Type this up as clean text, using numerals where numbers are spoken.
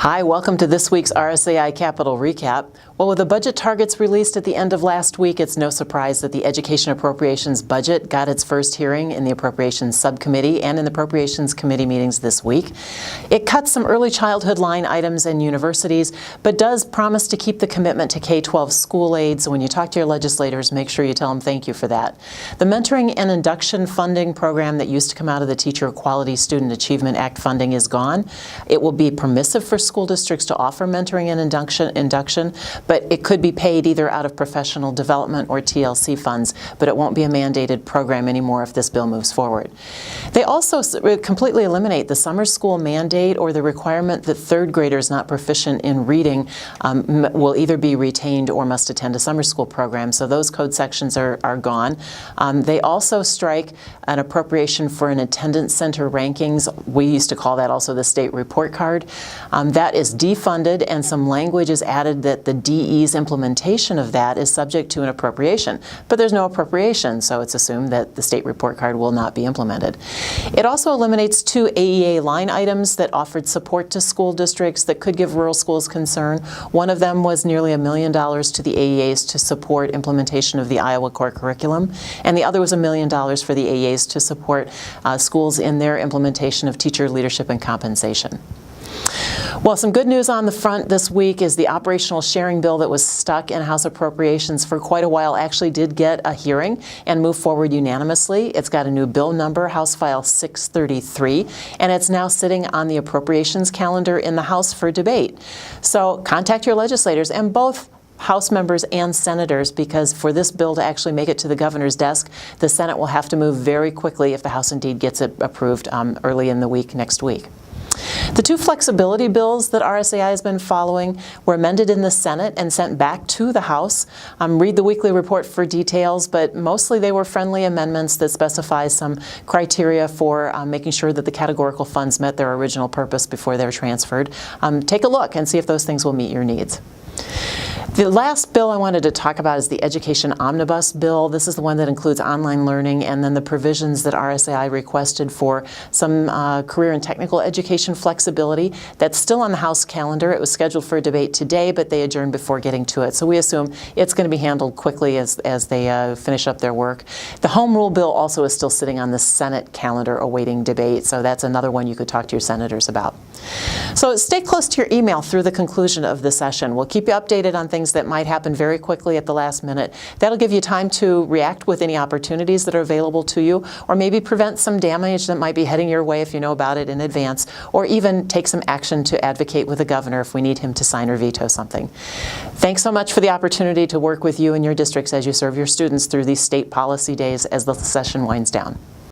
Hi, welcome to this week's RSAI Capital Recap. Well, with the budget targets released at the end of last week, it's no surprise that the Education Appropriations budget got its first hearing in the Appropriations Subcommittee and in the Appropriations Committee meetings this week. It cuts some early childhood line items in universities, but does promise to keep the commitment to K-12 school aid, so when you talk to your legislators, make sure you tell them thank you for that. The Mentoring and Induction Funding program that used to come out of the Teacher Equality Student Achievement Act funding is gone. It will be permissive for school districts to offer mentoring and induction, but it could be paid either out of professional development or TLC funds, but it won't be a mandated program anymore if this bill moves forward. They also completely eliminate the summer school mandate or the requirement that third graders not proficient in reading will either be retained or must attend a summer school program, so those code sections are gone. They also strike an appropriation for an attendance center rankings. We used to call that also the state report card. That is defunded, and some language is added that the DE's implementation of that is subject to an appropriation. But there's no appropriation, so it's assumed that the state report card will not be implemented. It also eliminates two AEA line items that offered support to school districts that could give rural schools concern. One of them was nearly $1 million to the AEAs to support implementation of the Iowa core curriculum, and the other was $1 million for the AEAs to support schools in their implementation of teacher leadership and compensation. Well, some good news on the front this week is the operational sharing bill that was stuck in House Appropriations for quite a while actually did get a hearing and move forward unanimously. It's got a new bill number, House File 633, and it's now sitting on the appropriations calendar in the House for debate. So contact your legislators, and both House members and senators, because for this bill to actually make it to the governor's desk, the Senate will have to move very quickly if the House indeed gets it approved early in the week next week. The two flexibility bills that RSAI has been following were amended in the Senate and sent back to the House. Read the weekly report for details, but mostly they were friendly amendments that specify some criteria for making sure that the categorical funds met their original purpose before they're transferred. Take a look and see if those things will meet your needs. The last bill I wanted to talk about is the Education Omnibus Bill. This is the one that includes online learning and then the provisions that RSAI requested for some career and technical education flexibility. That's still on the House calendar. It was scheduled for a debate today, but they adjourned before getting to it. So we assume it's going to be handled quickly as they finish up their work. The Home Rule Bill also is still sitting on the Senate calendar awaiting debate, so that's another one you could talk to your senators about. So stay close to your email through the conclusion of the session. We'll keep you updated on things that might happen very quickly at the last minute. That'll give you time to react with any opportunities that are available to you, or maybe prevent some damage that might be heading your way if you know about it in advance, or even take some action to advocate with the governor if we need him to sign or veto something. Thanks so much for the opportunity to work with you and your districts as you serve your students through these state policy days as the session winds down.